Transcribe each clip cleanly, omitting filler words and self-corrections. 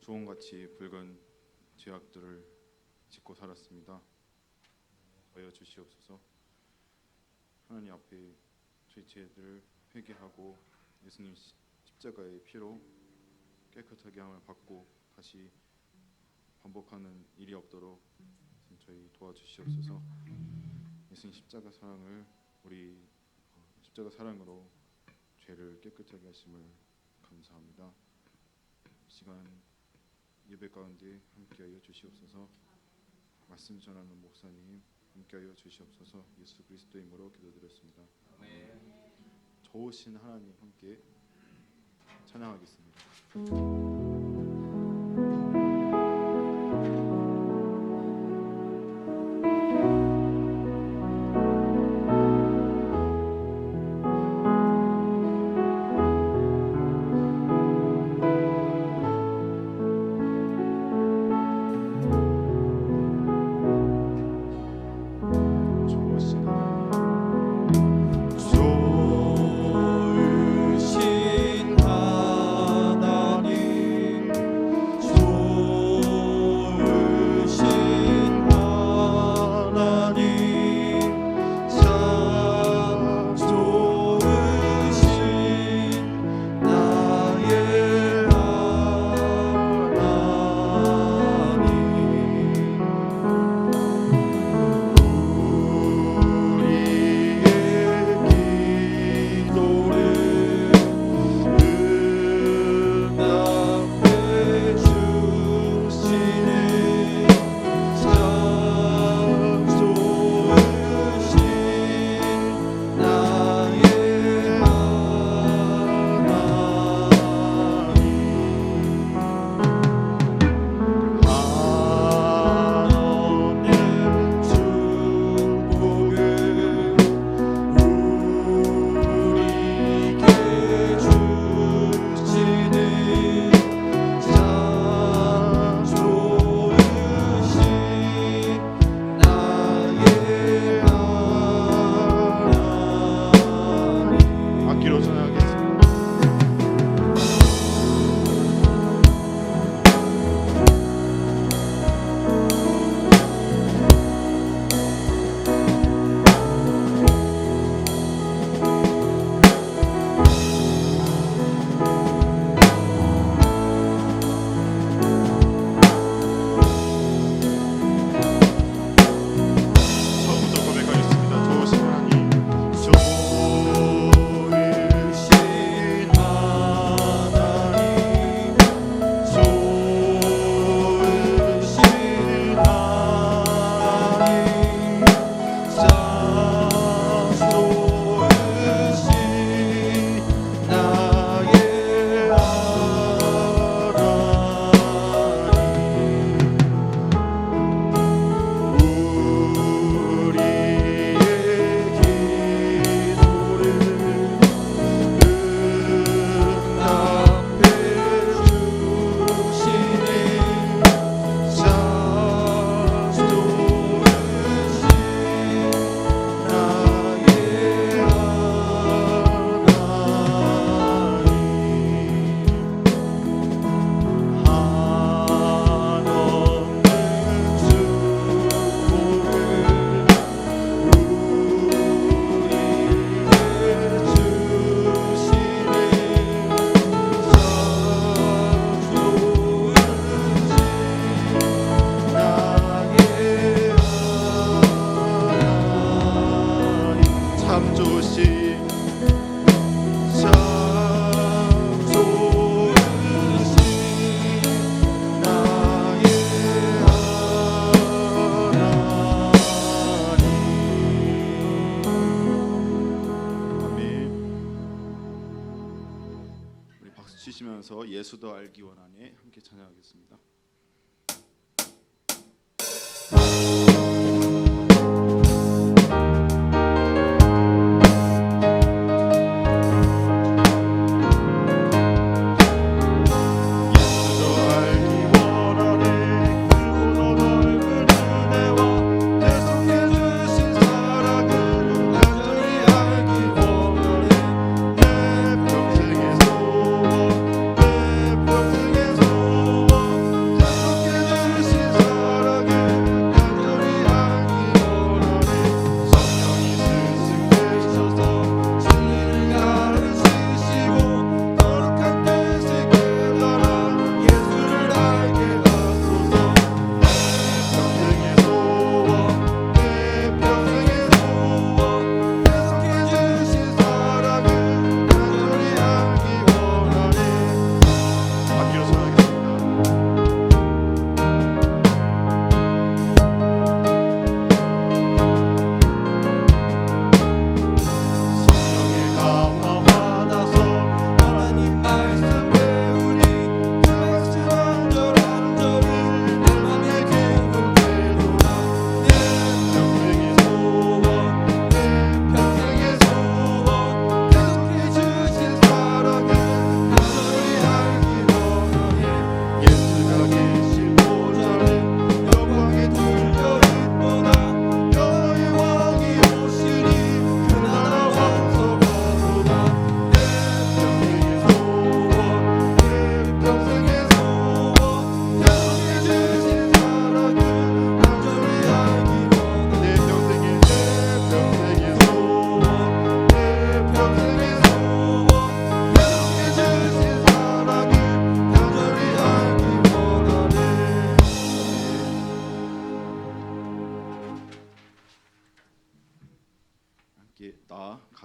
수원같이 붉은 죄악들을 짓고 살았습니다. 하여 주시옵소서. 하나님 앞에 저희 죄들을 회개하고 예수님 십자가의 피로 깨끗하게 함을 받고 다시 반복하는 일이 없도록 저희 도와주시옵소서. 예수님 십자가 사랑을 우리 십자가 사랑으로 죄를 깨끗하게 하심을 감사합니다. 시간 예배 가운데 함께하여 주시옵소서. 말씀 전하는 목사님 함께하여 주시옵소서. 예수 그리스도의 이름으로 기도드렸습니다. 아멘. 좋으신 하나님 함께 찬양하겠습니다. 치시면서 예수 더 알기 원하네 함께 찬양하겠습니다. 내 평생의 소원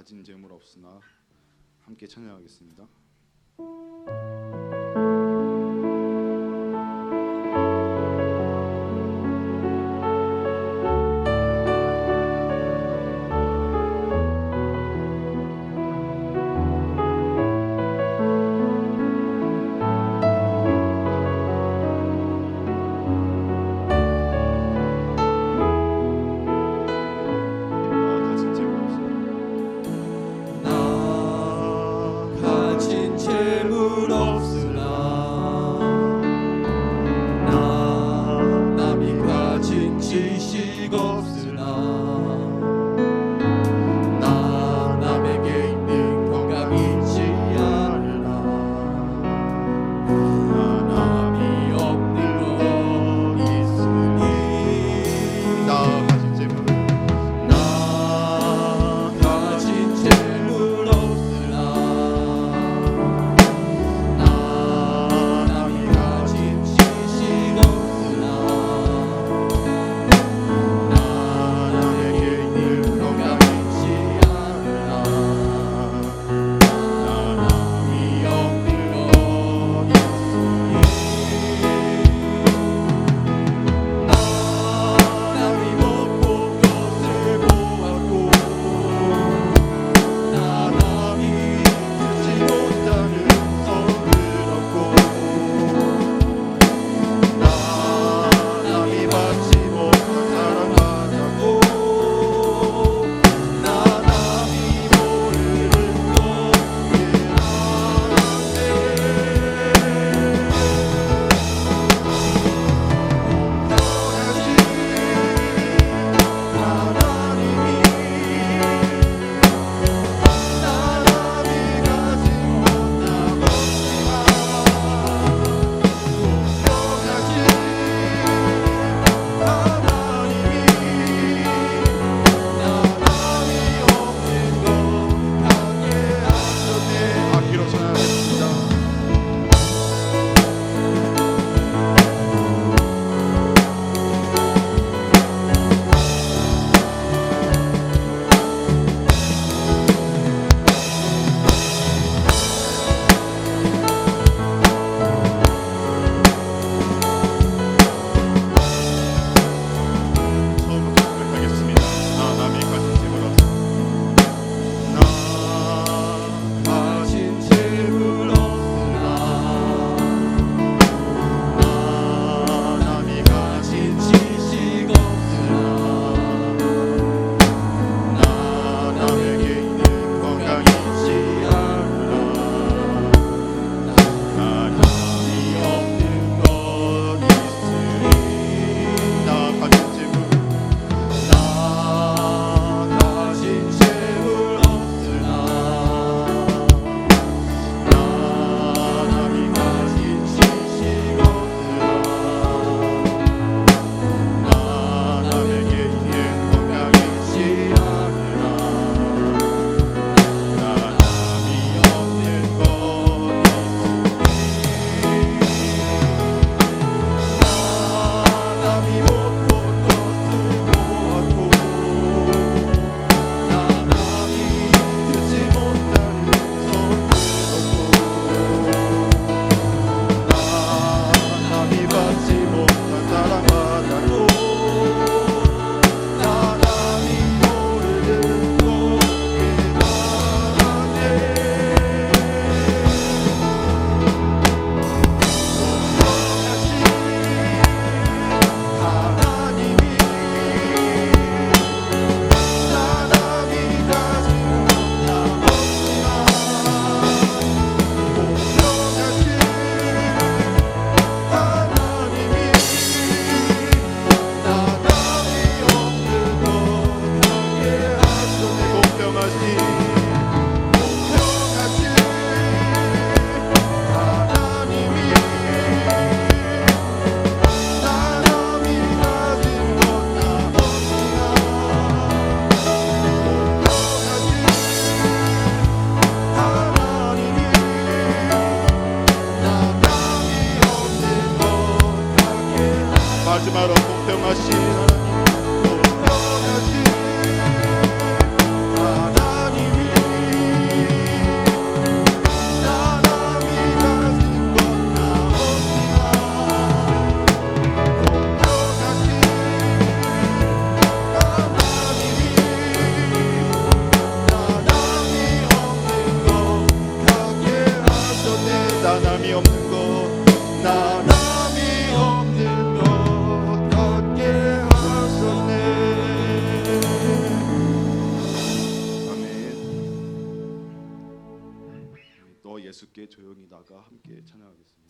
가진 재물 없으나 함께 찬양하겠습니다. 마지막으로 공평하신 하나님, 공평하신 하나님이 주께 조용히 나가 함께 찬양하겠습니다.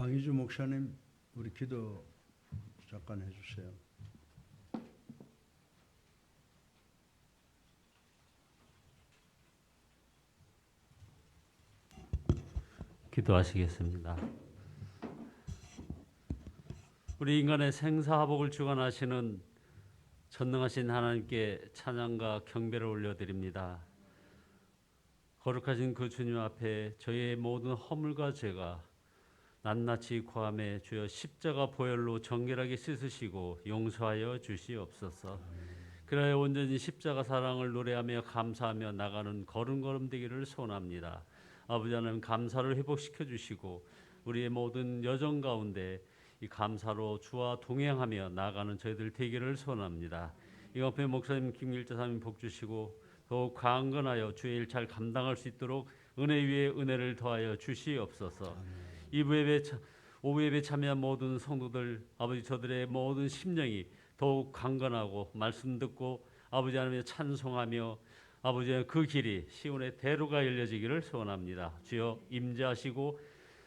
황희주 목사님, 우리 기도 잠깐 해주세요. 기도하시겠습니다. 우리 인간의 생사화복을 주관하시는 전능하신 하나님께 찬양과 경배를 올려드립니다. 거룩하신 그 주님 앞에 저희의 모든 허물과 죄가 낱낱이 고함에 주여 십자가 보혈로 정결하게 씻으시고 용서하여 주시옵소서. 그래야 온전히 십자가 사랑을 노래하며 감사하며 나가는 걸음걸음 되기를 소원합니다. 아버지 하나님, 감사를 회복시켜 주시고 우리의 모든 여정 가운데 이 감사로 주와 동행하며 나아가는 저희들 되기를 소원합니다. 이 옆에 목사님 김길자 사님 복 주시고 더욱 강건하여 주의 일 잘 감당할 수 있도록 은혜 위에 은혜를 더하여 주시옵소서. 오후 예배 참여한 모든 성도들, 아버지 저들의 모든 심령이 더욱 강건하고 말씀 듣고 아버지 하나님의 찬송하며 아버지의 그 길이 시온의 대로가 열려지기를 소원합니다. 주여 임재하시고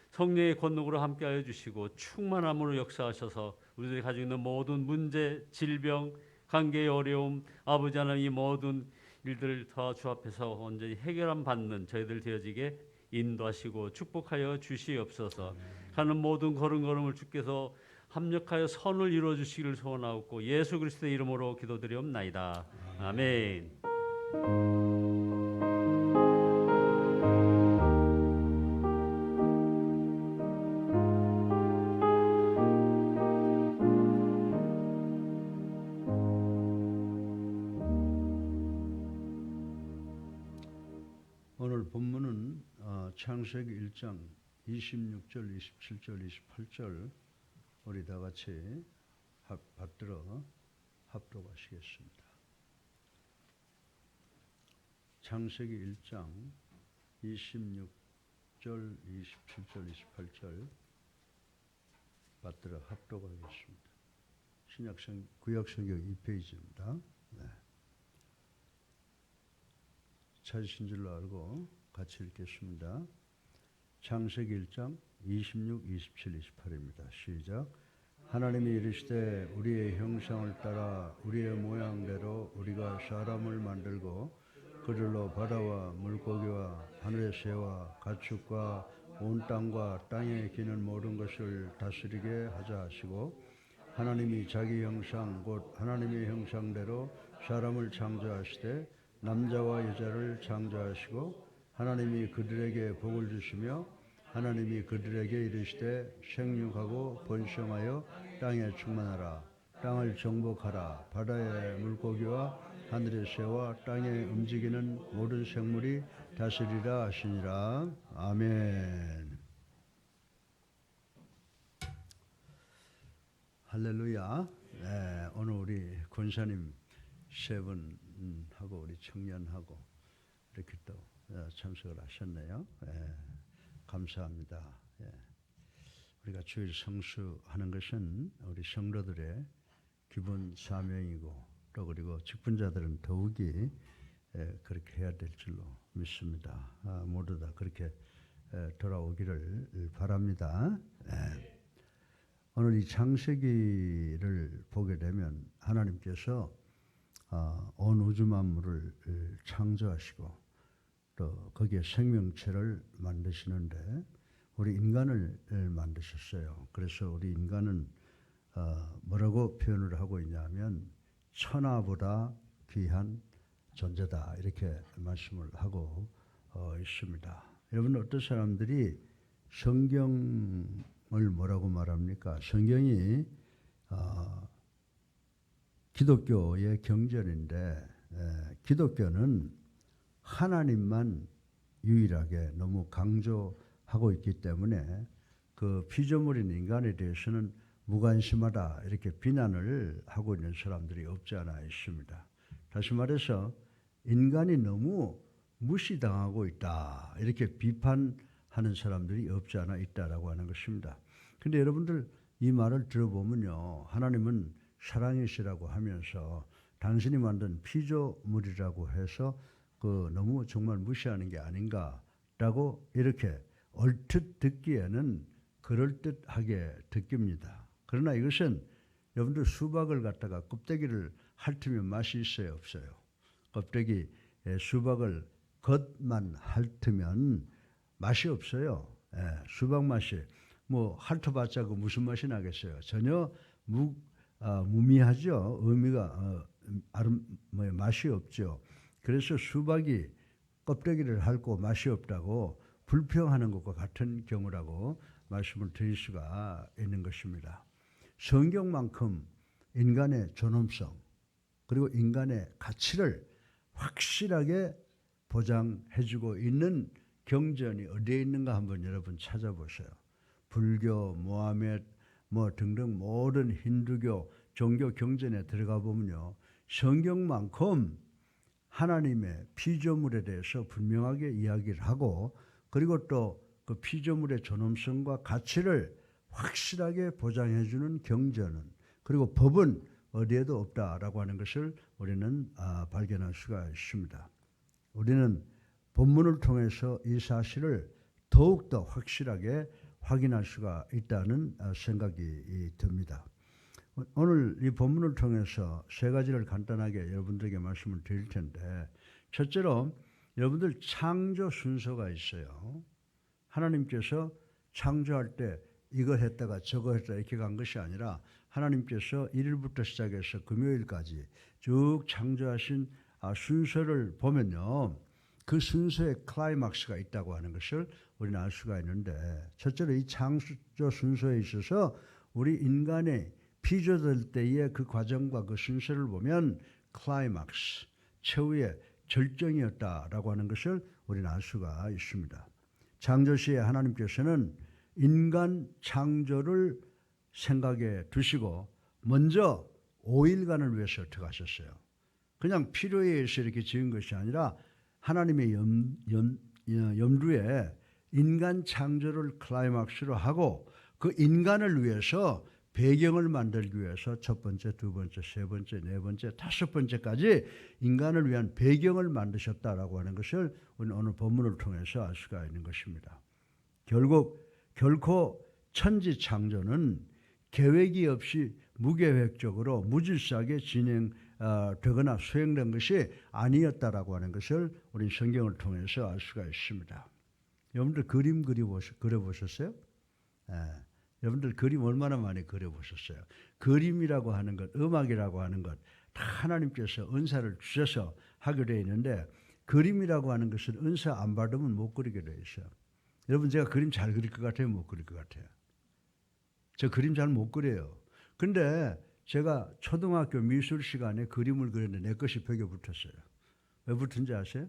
성령의 권능으로 함께하여 주시고 충만함으로 역사하셔서 우리들이 가지고 있는 모든 문제, 질병, 관계의 어려움, 아버지 하나님 이 모든 일들을 다 주 앞에서 온전히 해결함 받는 저희들 되어지게 인도하시고 축복하여 주시옵소서. 가는 모든 걸음걸음을 주께서 합력하여 선을 이루어 주시기를 소원하옵고 예수 그리스도의 이름으로 기도드리옵나이다. 아멘. 오늘 본문은 창세기 1장 26절, 27절, 28절 우리 다 같이 받들어 합독하시겠습니다. 창세기 1장 26절, 27절, 28절 받들어 합독하겠습니다. 구약성경 2페이지입니다. 네. 찾으신 줄로 알고 같이 읽겠습니다. 창세기 1장 26, 27, 28입니다. 시작. 하나님이 이르시되 우리의 형상을 따라 우리의 모양대로 우리가 사람을 만들고 그들로 바다와 물고기와 하늘의 새와 가축과 온 땅과 땅에 기는 모든 것을 다스리게 하자 하시고 하나님이 자기 형상 곧 하나님의 형상대로 사람을 창조하시되 남자와 여자를 창조하시고 하나님이 그들에게 복을 주시며 하나님이 그들에게 이르시되 생육하고 번성하여 땅에 충만하라. 땅을 정복하라. 바다의 물고기와 하늘의 새와 땅에 움직이는 모든 생물이 다스리라 하시니라. 아멘. 할렐루야. 네, 오늘 우리 권사님 세 분하고 우리 청년하고 이렇게 또 참석을 하셨네요. 감사합니다. 우리가 주일 성수하는 것은 우리 성도들의 기본 사명이고 또 그리고 직분자들은 더욱이 그렇게 해야 될 줄로 믿습니다. 모두 다 그렇게 돌아오기를 바랍니다. 오늘 이 창세기를 보게 되면 하나님께서 온 우주 만물을 창조하시고 또 거기에 생명체를 만드시는데 우리 인간을 만드셨어요. 그래서 우리 인간은 뭐라고 표현을 하고 있냐면 천하보다 귀한 존재다 이렇게 말씀을 하고 있습니다. 여러분 어떤 사람들이 성경을 뭐라고 말합니까? 성경이 기독교의 경전인데 기독교는 하나님만 유일하게 너무 강조하고 있기 때문에 그 피조물인 인간에 대해서는 무관심하다 이렇게 비난을 하고 있는 사람들이 없지 않아 있습니다. 다시 말해서 인간이 너무 무시당하고 있다 이렇게 비판하는 사람들이 없지 않아 있다라고 하는 것입니다. 그런데 여러분들 이 말을 들어보면요, 하나님은 사랑이시라고 하면서 당신이 만든 피조물이라고 해서 그 너무 정말 무시하는 게 아닌가라고 이렇게 얼핏 듣기에는 그럴듯하게 느낍니다. 그러나 이것은 여러분들 수박을 갖다가 껍데기를 핥으면 맛이 있어요, 없어요? 껍데기 수박을 겉만 핥으면 맛이 없어요. 수박 맛이 뭐 핥아봤자 그 무슨 맛이 나겠어요? 전혀 무미하죠. 의미가 맛이 없죠. 그래서 수박이 껍데기를 핥고 맛이 없다고 불평하는 것과 같은 경우라고 말씀을 드릴 수가 있는 것입니다. 성경만큼 인간의 존엄성 그리고 인간의 가치를 확실하게 보장해주고 있는 경전이 어디에 있는가 한번 여러분 찾아보세요. 불교, 모하메드 등등 모든 힌두교 종교 경전에 들어가 보면요, 성경만큼 하나님의 피조물에 대해서 분명하게 이야기를 하고 그리고 또 그 피조물의 존엄성과 가치를 확실하게 보장해주는 경전은 그리고 법은 어디에도 없다라고 하는 것을 우리는 발견할 수가 있습니다. 우리는 본문을 통해서 이 사실을 더욱더 확실하게 확인할 수가 있다는 생각이 듭니다. 오늘 이 본문을 통해서 세 가지를 간단하게 여러분들에게 말씀을 드릴 텐데, 첫째로 여러분들 창조 순서가 있어요. 하나님께서 창조할 때 이걸 했다가 저거 했다 이렇게 간 것이 아니라 하나님께서 1일부터 시작해서 금요일까지 쭉 창조하신 순서를 보면요, 그 순서의 클라이막스가 있다고 하는 것을 우리는 알 수가 있는데, 첫째로 이 창조 순서에 있어서 우리 인간의 피조될 때의 그 과정과 그 순서를 보면 클라이막스, 최후의 절정이었다라고 하는 것을 우리는 알 수가 있습니다. 창조시에 하나님께서는 인간 창조를 생각에 두시고 먼저 5일간을 위해서 어떻게 하셨어요? 그냥 필요에 의해서 이렇게 지은 것이 아니라 하나님의 염두에 인간 창조를 클라이막스로 하고 그 인간을 위해서 배경을 만들기 위해서 첫 번째, 두 번째, 세 번째, 네 번째, 다섯 번째까지 인간을 위한 배경을 만드셨다라고 하는 것을 우리는 오늘 본문을 통해서 알 수가 있는 것입니다. 결코 천지 창조는 계획이 없이 무계획적으로 무질서하게 진행되거나 수행된 것이 아니었다라고 하는 것을 우리 성경을 통해서 알 수가 있습니다. 여러분들 그림 그려보셨어요? 여러분들 그림 얼마나 많이 그려보셨어요? 그림이라고 하는 것, 음악이라고 하는 것 다 하나님께서 은사를 주셔서 하게 되어 있는데, 그림이라고 하는 것은 은사 안 받으면 못 그리게 되어 있어요. 여러분, 제가 그림 잘 그릴 것 같아요? 못 그릴 것 같아요? 저 그림 잘 못 그려요. 근데 제가 초등학교 미술 시간에 그림을 그렸는데 내 것이 벽에 붙었어요. 왜 붙은지 아세요?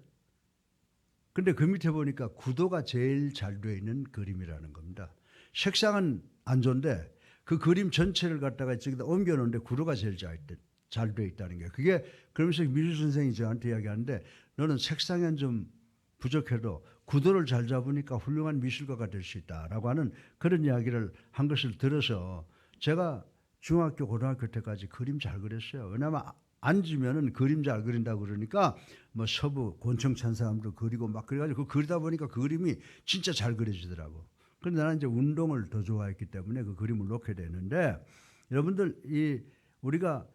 근데 그 밑에 보니까 구도가 제일 잘 되어 있는 그림이라는 겁니다. 색상은 안 좋은데 그 그림 전체를 갖다가 저기다 옮겨놓는데 구도가 제일 잘 되어 있다는 거예요. 그게 그러면서 미술 선생님이 저한테 이야기하는데, 너는 색상은 좀 부족해도 구도를 잘 잡으니까 훌륭한 미술가가 될 수 있다라고 하는 그런 이야기를 한 것을 들어서 제가 중학교, 고등학교 때까지 그림 잘 그렸어요. 왜냐하면 앉으면은 그림 잘 그린다고 그러니까 뭐 서부 권총찬 사람도 그리고 막 그래가지고 그리다 보니까 그 그림이 진짜 잘 그려지더라고. 그런데 나는 이제 운동을 더 좋아했기 때문에 그 그림을 놓게 되는데, 여러분들 우리가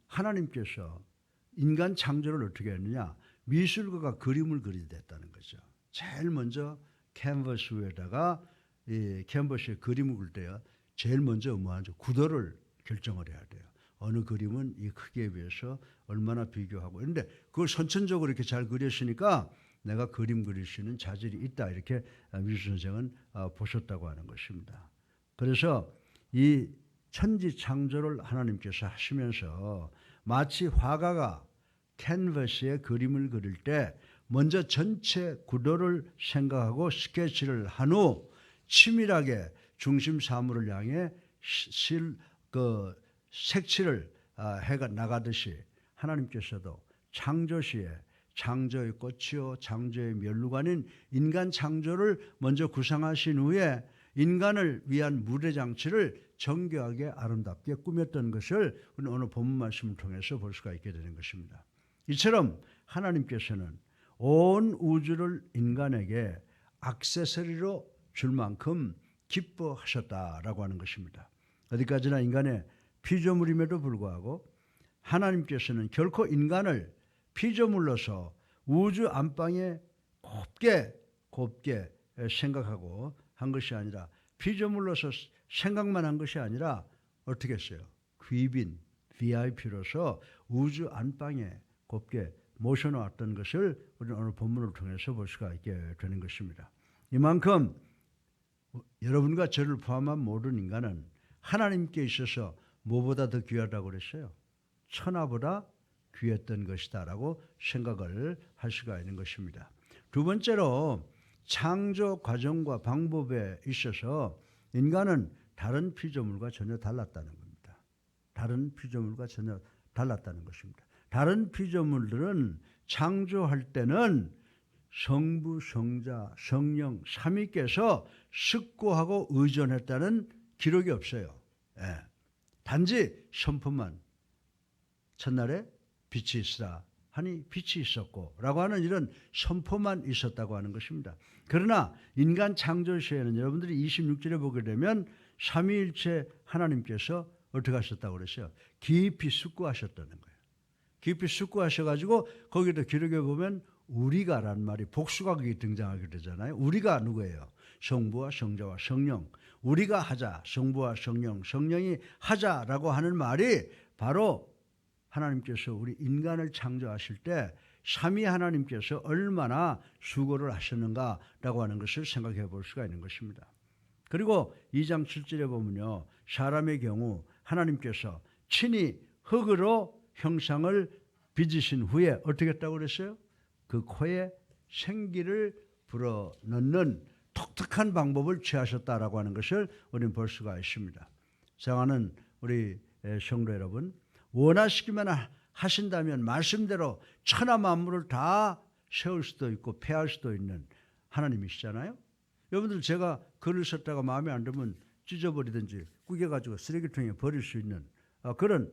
하나님께서 인간 창조를 어떻게 했느냐? 미술가가 그림을 그리게 됐다는 거죠. 제일 먼저 캔버스 위에다가 이 캔버스에 그림을 그릴 때요, 제일 먼저 뭐하죠? 구도를 결정을 해야 돼요. 어느 그림은 이 크기에 비해서 얼마나 비교하고. 그런데 그걸 선천적으로 이렇게 잘 그렸으니까 내가 그림 그릴 수 있는 자질이 있다, 이렇게 미술 선생은 보셨다고 하는 것입니다. 그래서 이 천지 창조를 하나님께서 하시면서 마치 화가가 캔버스에 그림을 그릴 때 먼저 전체 구도를 생각하고 스케치를 한 후 치밀하게 중심 사물을 향해 색칠을 해가 나가듯이, 하나님께서도 창조시에 창조의 꽃이요 창조의 멸류관인 인간 창조를 먼저 구상하신 후에 인간을 위한 무대장치를 정교하게 아름답게 꾸몄던 것을 우리는 오늘 본문 말씀을 통해서 볼 수가 있게 되는 것입니다. 이처럼 하나님께서는 온 우주를 인간에게 액세서리로 줄 만큼 기뻐하셨다라고 하는 것입니다. 어디까지나 인간의 피조물임에도 불구하고 하나님께서는 결코 인간을 피조물로서 우주 안방에 곱게 생각하고 한 것이 아니라 피조물로서 생각만 한 것이 아니라 어떻게 했어요? 귀빈, VIP로서 우주 안방에 곱게 모셔놓았던 것을 우리는 오늘 본문을 통해서 볼 수가 있게 되는 것입니다. 이만큼 여러분과 저를 포함한 모든 인간은 하나님께 있어서 무엇보다 더 귀하다고 그랬어요? 천하보다 귀했던 것이다라고 생각을 할 수가 있는 것입니다. 두 번째로 창조 과정과 방법에 있어서 인간은 다른 피조물과 전혀 달랐다는 겁니다. 다른 피조물과 전혀 달랐다는 것입니다. 다른 피조물들은 창조할 때는 성부, 성자, 성령, 삼위께서 숙고하고 의존했다는 기록이 없어요. 예. 단지 선포만 첫날에 빛이 있으라 하니 빛이 있었고 라고 하는 이런 선포만 있었다고 하는 것입니다. 그러나 인간 창조 시에는 여러분들이 26절에 보게 되면 삼위일체 하나님께서 어떻게 하셨다고 그랬어요? 깊이 숙고하셨다는 거예요. 깊이 숙고하셔가지고 거기도 기록에 보면 우리가라는 말이 복수가 거기 등장하게 되잖아요. 우리가 누구예요? 성부와 성자와 성령. 우리가 하자. 성부와 성령, 성령이 하자라고 하는 말이 바로 하나님께서 우리 인간을 창조하실 때 삼위 하나님께서 얼마나 수고를 하셨는가라고 하는 것을 생각해 볼 수가 있는 것입니다. 그리고 2장 7절에 보면요. 사람의 경우 하나님께서 친히 흙으로 형상을 빚으신 후에 어떻게 했다고 그랬어요? 그 코에 생기를 불어넣는 독특한 방법을 취하셨다라고 하는 것을 우리는 볼 수가 있습니다. 사랑하는 우리 성도 여러분, 원하시기만 하신다면 말씀대로 천하 만물을 다 세울 수도 있고 폐할 수도 있는 하나님이시잖아요. 여러분들 제가 글을 썼다가 마음에 안 들면 찢어버리든지 구겨가지고 쓰레기통에 버릴 수 있는 그런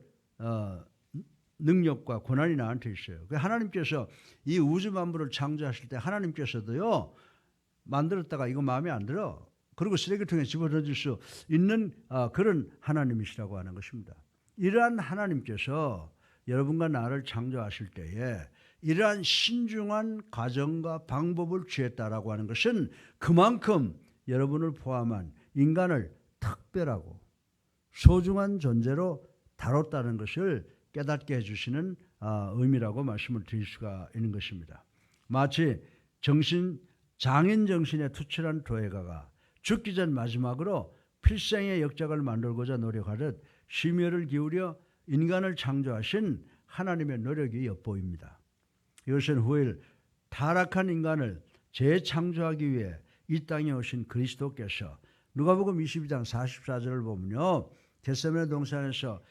능력과 권한이 나한테 있어요. 하나님께서 이 우주 만물을 창조하실 때 하나님께서도요 만들었다가 이거 마음에 안 들어 그리고 쓰레기통에 집어던질 수 있는 그런 하나님이시라고 하는 것입니다. 이러한 하나님께서 여러분과 나를 창조하실 때에 이러한 신중한 과정과 방법을 취했다라고 하는 것은 그만큼 여러분을 포함한 인간을 특별하고 소중한 존재로 다뤘다는 것을 깨닫게 해주시는 의미라고 말씀을 드릴 수가 있는 것입니다. 마치 장인 정신에 투철한 도예가가 죽기 전 마지막으로 필생의 역작을 만들고자 노력하듯 심혈을 기울여 인간을 창조하신 하나님의 노력이 엿보입니다. 이것은 후일 타락한 인간을 재창조하기 위해 이 땅에 오신 그리스도께서 누가복음 22장 44절을 보면요. 겟세마네 동산에서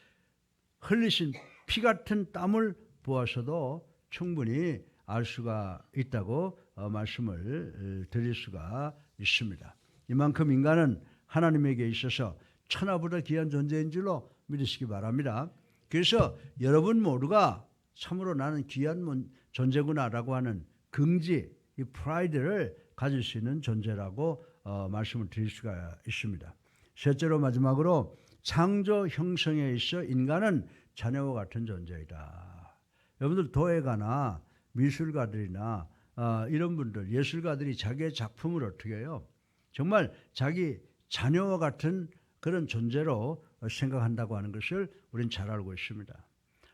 흘리신 피 같은 땀을 보아서도 충분히 알 수가 있다고 말씀을 드릴 수가 있습니다. 이만큼 인간은 하나님에게 있어서 천하보다 귀한 존재인 줄로 믿으시기 바랍니다. 그래서 여러분 모두가 참으로 나는 귀한 존재구나라고 하는 긍지, 이 프라이드를 가질 수 있는 존재라고 말씀을 드릴 수가 있습니다. 셋째로 마지막으로 창조 형성에 있어 인간은 자녀와 같은 존재이다. 여러분들 도예가나 미술가들이나 이런 분들, 예술가들이 자기의 작품을 어떻게 해요? 정말 자기 자녀와 같은 그런 존재로 생각한다고 하는 것을 우리는 잘 알고 있습니다.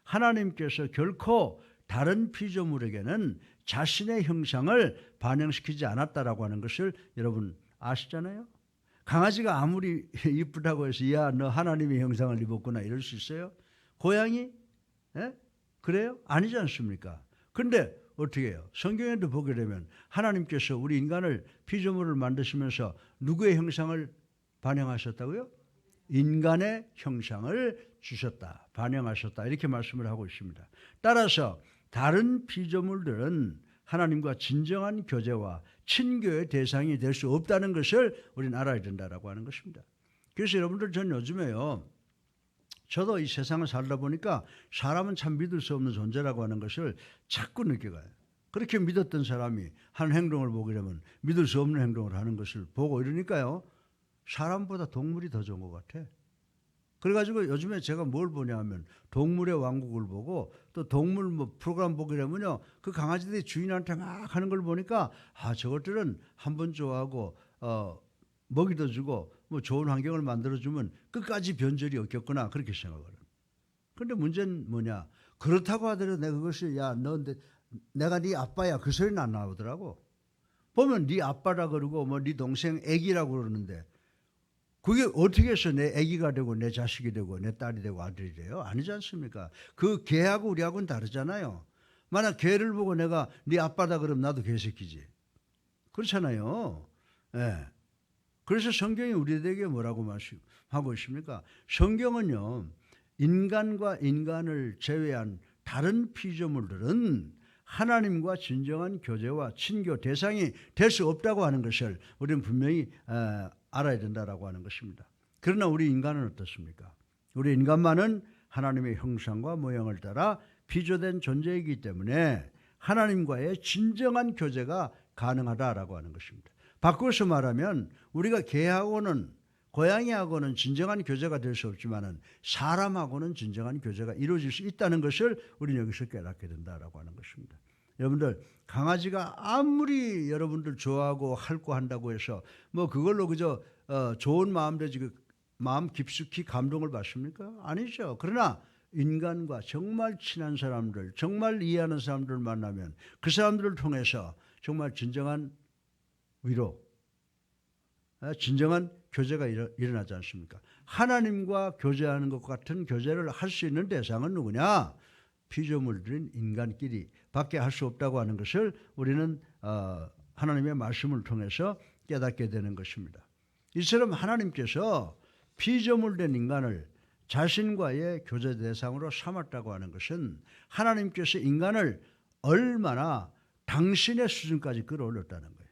하나님께서 결코 다른 피조물에게는 자신의 형상을 반영시키지 않았다라고 하는 것을 여러분 아시잖아요. 강아지가 아무리 이쁘다고 해서 야, 너 하나님의 형상을 입었구나 이럴 수 있어요? 고양이? 예? 그래요? 아니지 않습니까? 그런데 어떻게 해요? 성경에도 보게 되면 하나님께서 우리 인간을 피조물을 만드시면서 누구의 형상을 반영하셨다고요? 인간의 형상을 주셨다, 반영하셨다 이렇게 말씀을 하고 있습니다. 따라서 다른 피조물들은 하나님과 진정한 교제와 친교의 대상이 될 수 없다는 것을 우리는 알아야 된다라고 하는 것입니다. 그래서 여러분들 전 요즘에요. 저도 이 세상을 살다 보니까 사람은 참 믿을 수 없는 존재라고 하는 것을 자꾸 느껴가요. 그렇게 믿었던 사람이 한 행동을 보게 되면 믿을 수 없는 행동을 하는 것을 보고 이러니까요. 사람보다 동물이 더 좋은 것 같아. 그래가지고 요즘에 제가 뭘 보냐 하면 동물의 왕국을 보고 또 동물 뭐 프로그램 보게 되면요. 그 강아지들이 주인한테 막 하는 걸 보니까 저것들은 한번 좋아하고 먹이도 주고 뭐 좋은 환경을 만들어주면 끝까지 변절이 없겠구나 그렇게 생각을 해요. 그런데 문제는 뭐냐. 그렇다고 하더라도 내가 그것을 내가 네 아빠야 그 소리는 안 나오더라고. 보면 네 아빠라 그러고 뭐 네 동생 애기라고 그러는데 그게 어떻게 해서 내 아기가 되고 내 자식이 되고 내 딸이 되고 아들이 돼요? 아니지 않습니까? 그 개하고 우리하고는 다르잖아요. 만약 개를 보고 내가 네 아빠다 그러면 나도 개새끼지. 그렇잖아요. 예. 그래서 성경이 우리에게 뭐라고 하고 있습니까? 성경은요. 인간과 인간을 제외한 다른 피조물들은 하나님과 진정한 교제와 친교 대상이 될 수 없다고 하는 것을 우리는 분명히 알아야 된다라고 하는 것입니다. 그러나 우리 인간은 어떻습니까? 우리 인간만은 하나님의 형상과 모양을 따라 피조된 존재이기 때문에 하나님과의 진정한 교제가 가능하다라고 하는 것입니다. 바꿔서 말하면 우리가 개하고는 고양이하고는 진정한 교제가 될 수 없지만은 사람하고는 진정한 교제가 이루어질 수 있다는 것을 우리는 여기서 깨닫게 된다라고 하는 것입니다. 여러분들 강아지가 아무리 여러분들 좋아하고 할거 한다고 해서 뭐 그걸로 그저 좋은 마음 되지 마음 깊숙이 감동을 받습니까? 아니죠. 그러나 인간과 정말 친한 사람들, 정말 이해하는 사람들을 만나면 그 사람들을 통해서 정말 진정한 위로, 진정한 교제가 일어나지 않습니까? 하나님과 교제하는 것 같은 교제를 할 수 있는 대상은 누구냐? 피조물들인 인간끼리 밖에 할 수 없다고 하는 것을 우리는 하나님의 말씀을 통해서 깨닫게 되는 것입니다. 이처럼 하나님께서 피조물된 인간을 자신과의 교제 대상으로 삼았다고 하는 것은 하나님께서 인간을 얼마나 당신의 수준까지 끌어올렸다는 거예요.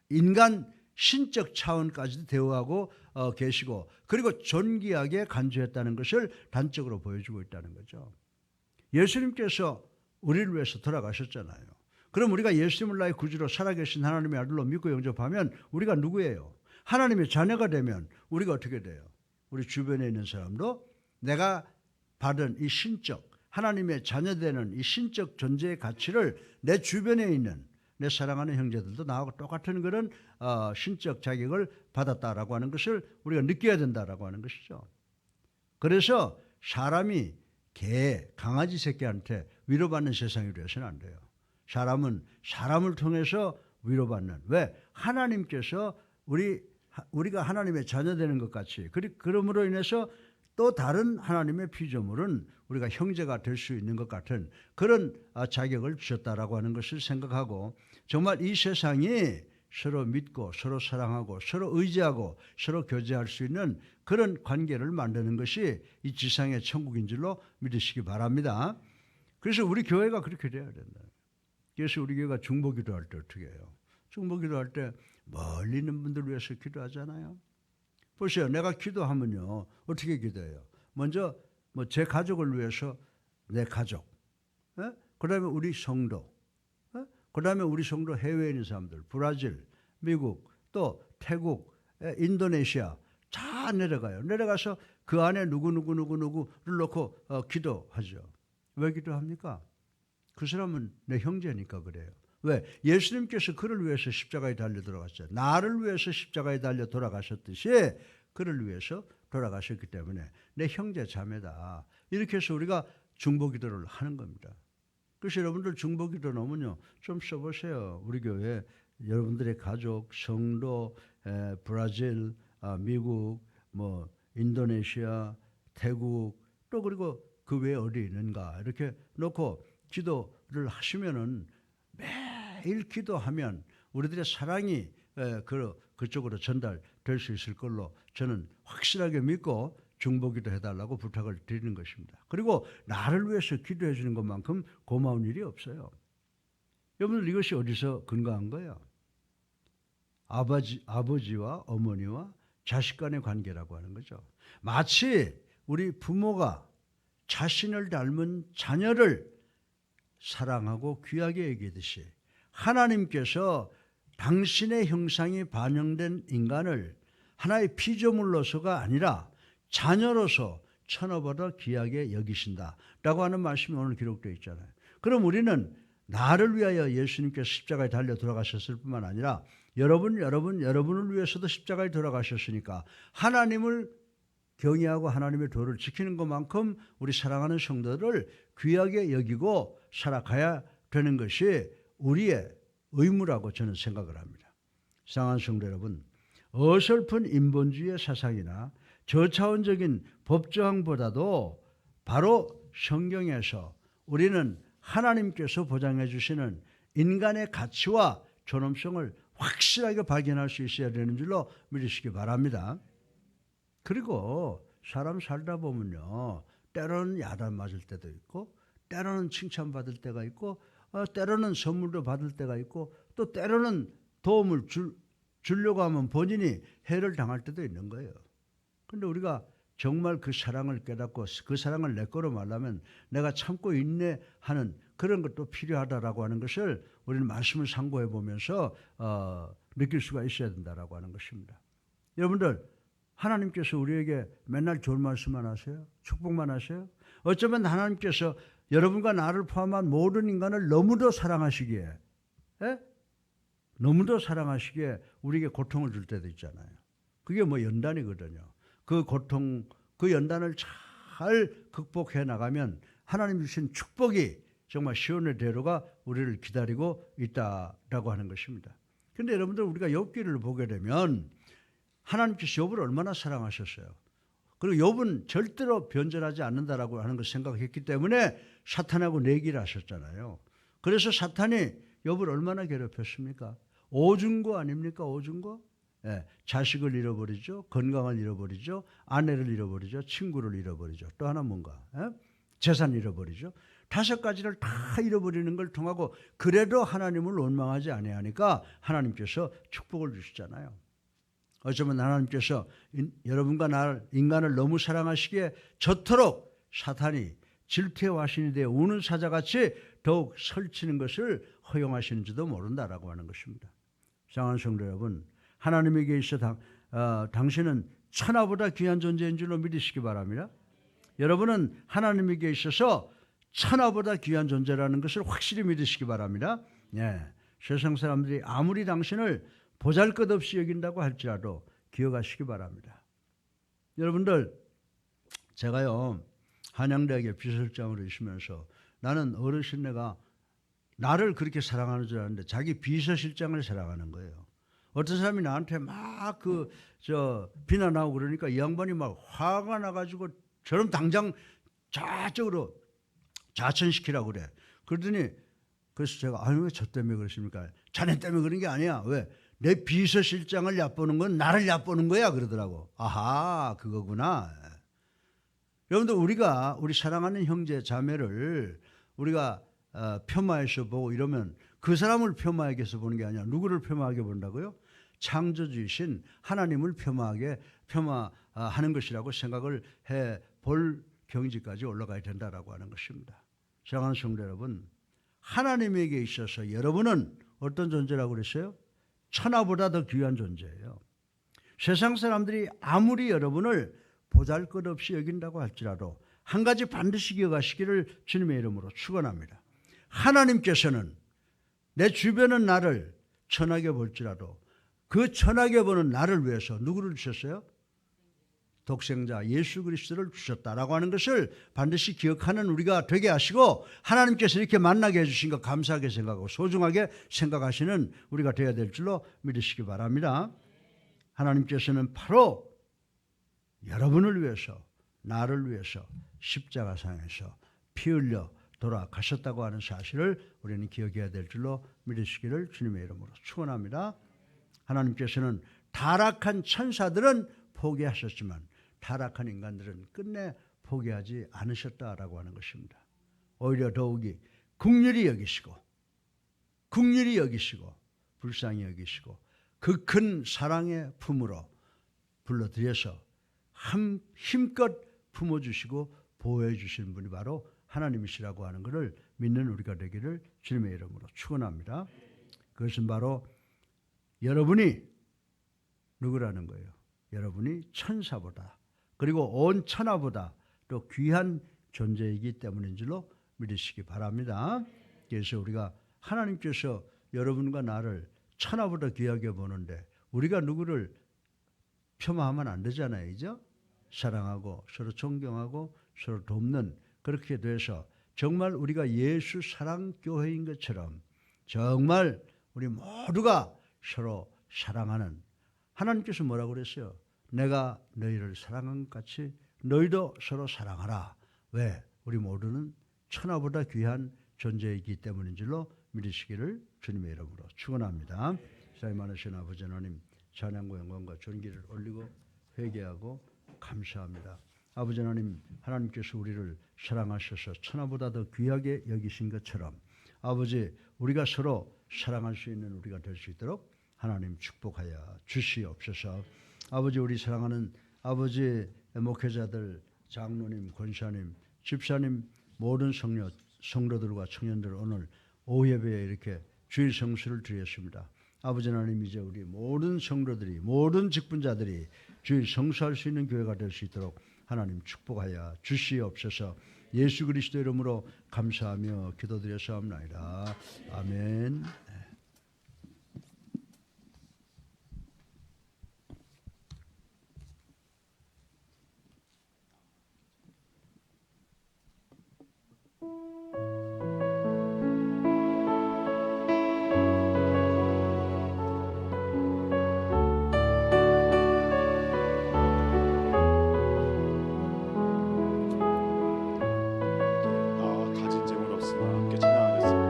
인간 신적 차원까지도 대우하고 계시고 그리고 존귀하게 간주했다는 것을 단적으로 보여주고 있다는 거죠. 예수님께서 우리를 위해서 돌아가셨잖아요. 그럼 우리가 예수님을 나의 구주로 살아계신 하나님의 아들로 믿고 영접하면 우리가 누구예요? 하나님의 자녀가 되면 우리가 어떻게 돼요? 우리 주변에 있는 사람도 내가 받은 이 신적 하나님의 자녀되는 이 신적 존재의 가치를 내 주변에 있는 내 사랑하는 형제들도 나하고 똑같은 그런 신적 자격을 받았다라고 하는 것을 우리가 느껴야 된다라고 하는 것이죠. 그래서 사람이 개, 강아지 새끼한테 위로받는 세상이 되어서는 안 돼요. 사람은 사람을 통해서 위로받는. 왜? 하나님께서 우리가 하나님의 자녀되는 것 같이 그러므로 인해서 또 다른 하나님의 피조물은 우리가 형제가 될 수 있는 것 같은 그런 자격을 주셨다라고 하는 것을 생각하고 정말 이 세상이 서로 믿고 서로 사랑하고 서로 의지하고 서로 교제할 수 있는 그런 관계를 만드는 것이 이 지상의 천국인 줄로 믿으시기 바랍니다. 그래서 우리 교회가 그렇게 돼야 된다. 그래서 우리 교회가 중보기도할 때 어떻게 해요? 중보기도할 때 멀리 있는 분들 위해서 기도하잖아요. 보세요. 내가 기도하면요. 어떻게 기도해요? 먼저 제 가족을 위해서 내 가족. 그 다음에 우리 성도. 그 다음에 우리 성도 해외에 있는 사람들. 브라질, 미국, 또 태국, 인도네시아 다 내려가요. 내려가서 그 안에 누구누구를 놓고 기도하죠. 왜 기도합니까? 그 사람은 내 형제니까 그래요. 왜? 예수님께서 그를 위해서 십자가에 달려 돌아갔어요. 나를 위해서 십자가에 달려 돌아가셨듯이 그를 위해서 돌아가셨기 때문에 내 형제 자매다. 이렇게 해서 우리가 중보기도를 하는 겁니다. 그래서 여러분들 중보기도 넣으면요. 좀 써보세요. 우리 교회 여러분들의 가족, 성도, 브라질, 미국, 인도네시아, 태국 또 그리고 그 외에 어디 있는가 이렇게 놓고 기도를 하시면은 매일 기도하면 우리들의 사랑이 그쪽으로 전달될 수 있을 걸로 저는 확실하게 믿고 중보기도 해달라고 부탁을 드리는 것입니다. 그리고 나를 위해서 기도해 주는 것만큼 고마운 일이 없어요. 여러분들 이것이 어디서 근거한 거예요? 아버지와 어머니와 자식 간의 관계라고 하는 거죠. 마치 우리 부모가 자신을 닮은 자녀를 사랑하고 귀하게 여기듯이 하나님께서 당신의 형상이 반영된 인간을 하나의 피조물로서가 아니라 자녀로서 천하보다 귀하게 여기신다라고 하는 말씀이 오늘 기록되어 있잖아요. 그럼 우리는 나를 위하여 예수님께서 십자가에 달려 돌아가셨을 뿐만 아니라 여러분을 위해서도 십자가에 돌아가셨으니까 하나님을 경외하고 하나님의 도를 지키는 것만큼 우리 사랑하는 성도들을 귀하게 여기고 살아가야 되는 것이 우리의 의무라고 저는 생각을 합니다. 사랑하는 성도 여러분, 어설픈 인본주의의 사상이나 저차원적인 법조항보다도 바로 성경에서 우리는 하나님께서 보장해 주시는 인간의 가치와 존엄성을 확실하게 발견할 수 있어야 되는 줄로 믿으시기 바랍니다. 그리고 사람 살다 보면요, 때로는 야단 맞을 때도 있고, 때로는 칭찬받을 때가 있고, 때로는 선물도 받을 때가 있고, 또 때로는 도움을 주려고 하면 본인이 해를 당할 때도 있는 거예요. 그런데 우리가 정말 그 사랑을 깨닫고 그 사랑을 내 거로 말하면 내가 참고 인내하는 그런 것도 필요하다라고 하는 것을 우리는 말씀을 상고해 보면서 느낄 수가 있어야 된다라고 하는 것입니다. 여러분들, 하나님께서 우리에게 맨날 좋은 말씀만 하세요? 축복만 하세요? 어쩌면 하나님께서 여러분과 나를 포함한 모든 인간을 너무도 사랑하시기에 너무도 사랑하시기에 우리에게 고통을 줄 때도 있잖아요. 그게 뭐 연단이거든요. 그 고통, 그 연단을 잘 극복해 나가면 하나님 주신 축복이 정말 시온의 대로가 우리를 기다리고 있다라고 하는 것입니다. 그런데 여러분들, 우리가 욥기를 보게 되면 하나님께서 욥을 얼마나 사랑하셨어요. 그리고 욥은 절대로 변절하지 않는다라고 하는 것을 생각했기 때문에 사탄하고 내기를 하셨잖아요. 그래서 사탄이 욥을 얼마나 괴롭혔습니까? 오중고 아닙니까? 오중고? 자식을 잃어버리죠. 건강을 잃어버리죠. 아내를 잃어버리죠. 친구를 잃어버리죠. 또 하나 뭔가? 재산 잃어버리죠. 5가지를 다 잃어버리는 걸 통하고 그래도 하나님을 원망하지 아니하니까 하나님께서 축복을 주시잖아요. 어쩌면 하나님께서 여러분과 나를, 인간을 너무 사랑하시기에 저토록 사탄이 질투의 화신이 되어 우는 사자같이 더욱 설치는 것을 허용하시는지도 모른다라고 하는 것입니다. 사랑하는 성도 여러분, 하나님에게 있어 당신은 천하보다 귀한 존재인 줄로 믿으시기 바랍니다. 여러분은 하나님에게 있어서 천하보다 귀한 존재라는 것을 확실히 믿으시기 바랍니다. 세상 사람들이 아무리 당신을 보잘것없이 여긴다고 할지라도 기억하시기 바랍니다. 여러분들, 제가요 한양대학에 비서실장으로 있으면서 나는 어르신네가 나를 그렇게 사랑하는 줄 알았는데 자기 비서실장을 사랑하는 거예요. 어떤 사람이 나한테 막 비난하고 그러니까 이 양반이 막 화가 나가지고 저럼 당장 저쪽으로 자천시키라고 그래. 그러더니 그래서 제가 왜 저 때문에 그러십니까? 자네 때문에 그런 게 아니야. 왜? 내 비서실장을 얕보는 건 나를 얕보는 거야 그러더라고. 아하, 그거구나. 여러분들, 우리 사랑하는 형제 자매를 우리가 폄하해서 보고 이러면 그 사람을 폄하하게 해서 보는 게 아니라 누구를 폄하하게 본다고요? 창조주이신 하나님을 폄하하는 것이라고 생각을 해볼 경지까지 올라가야 된다라고 하는 것입니다. 사랑하는 성도 여러분, 하나님에게 있어서 여러분은 어떤 존재라고 그랬어요? 천하보다 더 귀한 존재예요. 세상 사람들이 아무리 여러분을 보잘것없이 여긴다고 할지라도 한 가지 반드시 기억하시기를 주님의 이름으로 축원합니다. 하나님께서는 내 주변은 나를 천하게 볼지라도 그 천하게 보는 나를 위해서 누구를 주셨어요? 독생자 예수 그리스도를 주셨다라고 하는 것을 반드시 기억하는 우리가 되게 하시고, 하나님께서 이렇게 만나게 해주신 것 감사하게 생각하고 소중하게 생각하시는 우리가 되어야 될 줄로 믿으시기 바랍니다. 하나님께서는 바로 여러분을 위해서, 나를 위해서 십자가상에서 피 흘려 돌아가셨다고 하는 사실을 우리는 기억해야 될 줄로 믿으시기를 주님의 이름으로 축원합니다. 하나님께서는 타락한 천사들은 포기하셨지만 타락한 인간들은 끝내 포기하지 않으셨다라고 하는 것입니다. 오히려 더욱이 긍휼히 여기시고 불쌍히 여기시고 그 큰 사랑의 품으로 불러들여서 힘껏 품어주시고 보호해 주시는 분이 바로 하나님이시라고 하는 것을 믿는 우리가 되기를 주님의 이름으로 축원합니다. 그것은 바로 여러분이 누구라는 거예요? 여러분이 천사보다 그리고 온 천하보다 또 귀한 존재이기 때문인 줄로 믿으시기 바랍니다. 그래서 우리가 하나님께서 여러분과 나를 천하보다 귀하게 보는데 우리가 누구를 폄하하면 안 되잖아요. 그죠? 사랑하고 서로 존경하고 서로 돕는 그렇게 돼서 정말 우리가 예수 사랑교회인 것처럼 정말 우리 모두가 서로 사랑하는 하나님께서 뭐라고 그랬어요? 내가 너희를 사랑한 것 같이 너희도 서로 사랑하라. 왜? 우리 모두는 천하보다 귀한 존재이기 때문인 줄로 믿으시기를 주님의 이름으로 축원합니다. 사랑 많으신 아버지 하나님 찬양과 영광과 존귀를 올리고 회개하고 감사합니다. 아버지 하나님, 하나님께서 우리를 사랑하셔서 천하보다 더 귀하게 여기신 것처럼 아버지 우리가 서로 사랑할 수 있는 우리가 될 수 있도록 하나님 축복하여 주시옵소서. 아버지 우리 사랑하는 아버지 목회자들, 장로님, 권사님, 집사님 모든 성도들과 청년들 오늘 오후 예배에 이렇게 주일 성수를 드렸습니다. 아버지 하나님 이제 우리 모든 성도들이 모든 직분자들이 주일 성수할 수 있는 교회가 될 수 있도록 하나님 축복하여 주시옵소서. 예수 그리스도 이름으로 감사하며 기도드렸사옵나이다. 아멘. 가진 재물 없으나 함께 찬양하겠습니다.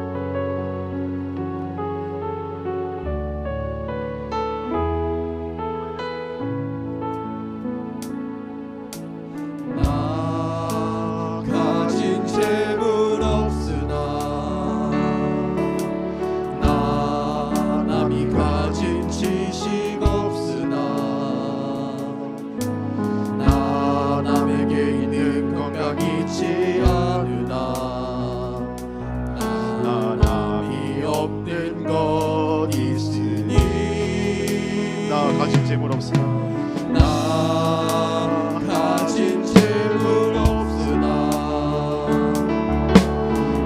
나 가진 재물 없으나 나 남이 가진 지식 없으나 나 남에게 있는 건강 있지 않으나 나 남이 없는 것 있으니 나 가진 재물 없으나 나 가진 재물 없으나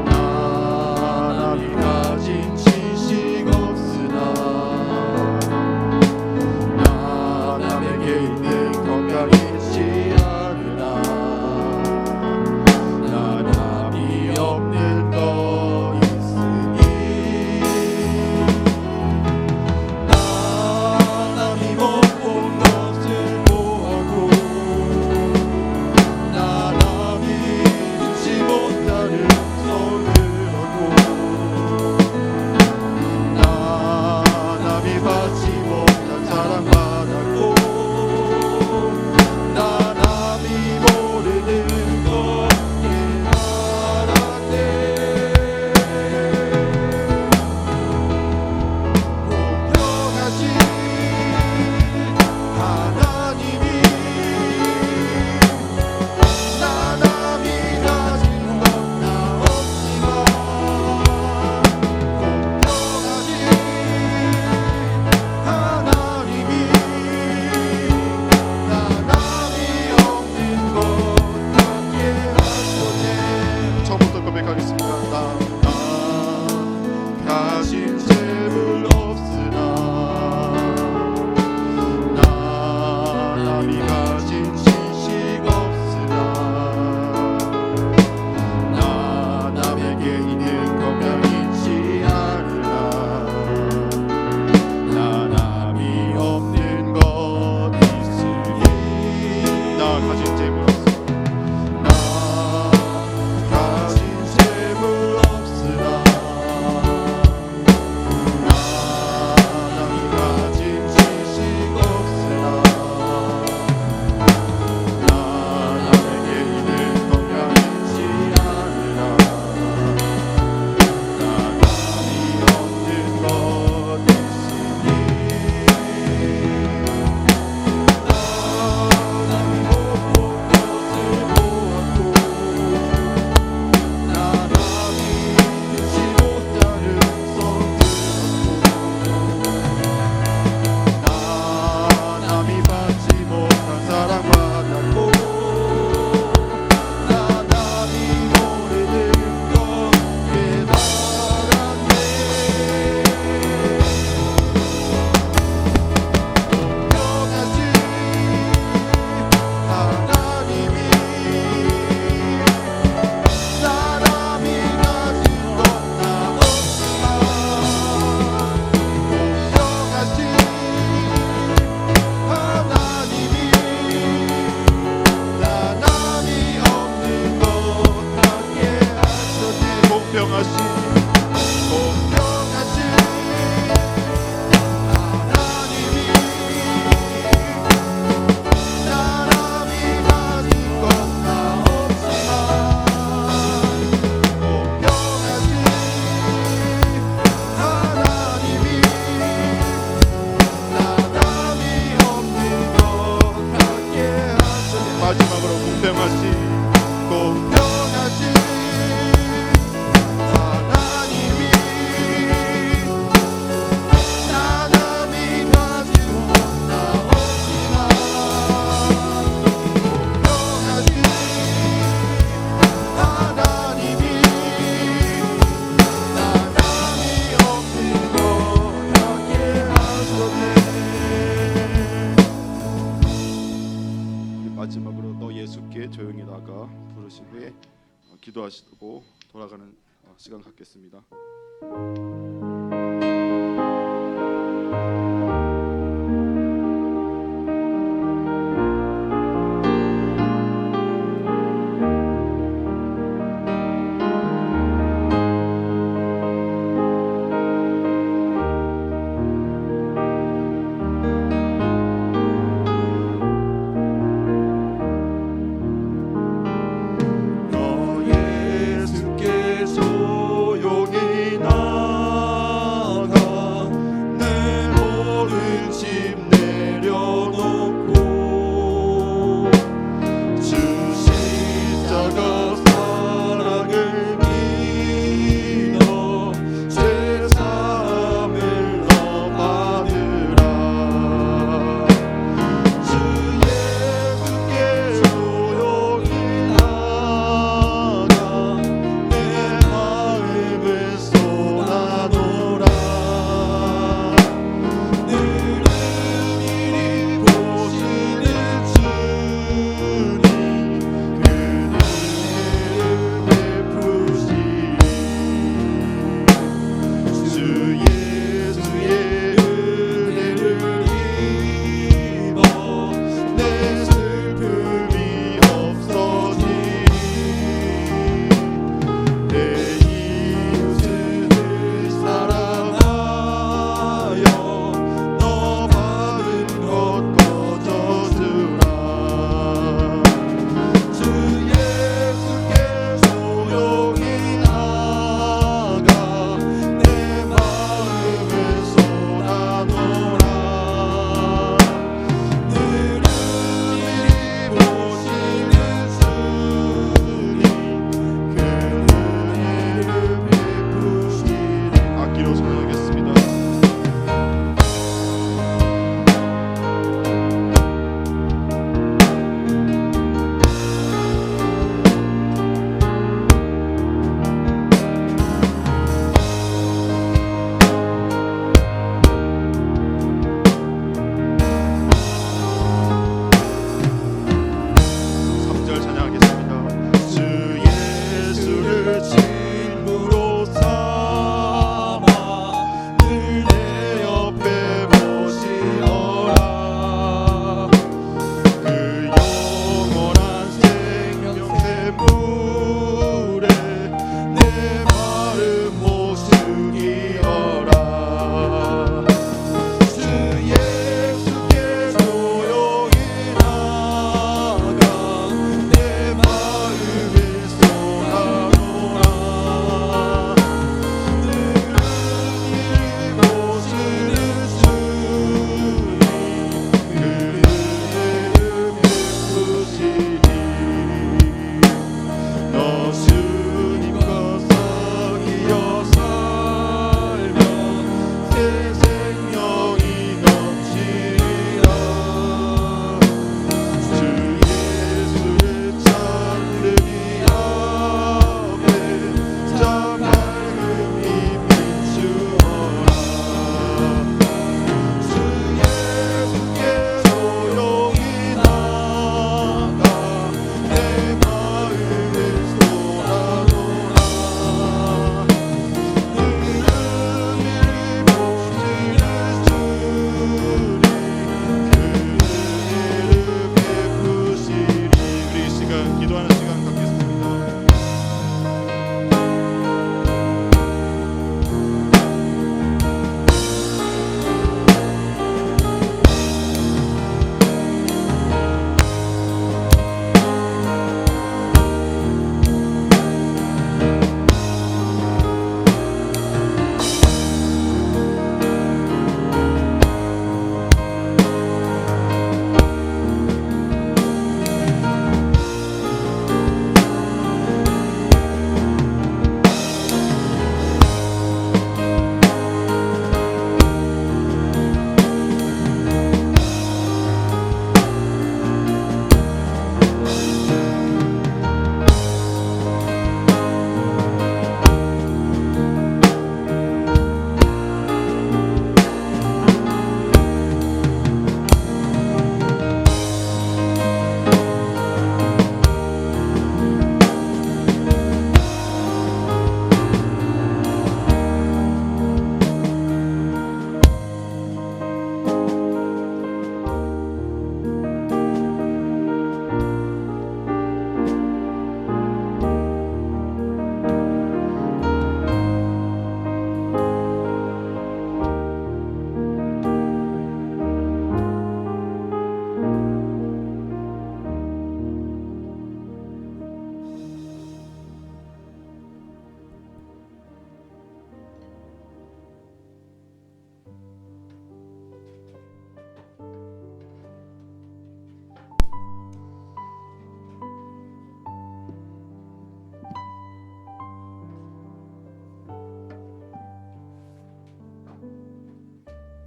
나 남이 가진 지식 없으나 나 남에게 있는 건강 있지 않으나 나 남이 없는 것 있으니 나 남이 못 본 것을 보았고 나 남이 듣지 못하는 소리를 얻고 나 남이 받지 못한 사랑받았고 마지막으로 너 예수께 조용히 나가 부르신 후에 기도하시고 돌아가는 시간 갖겠습니다.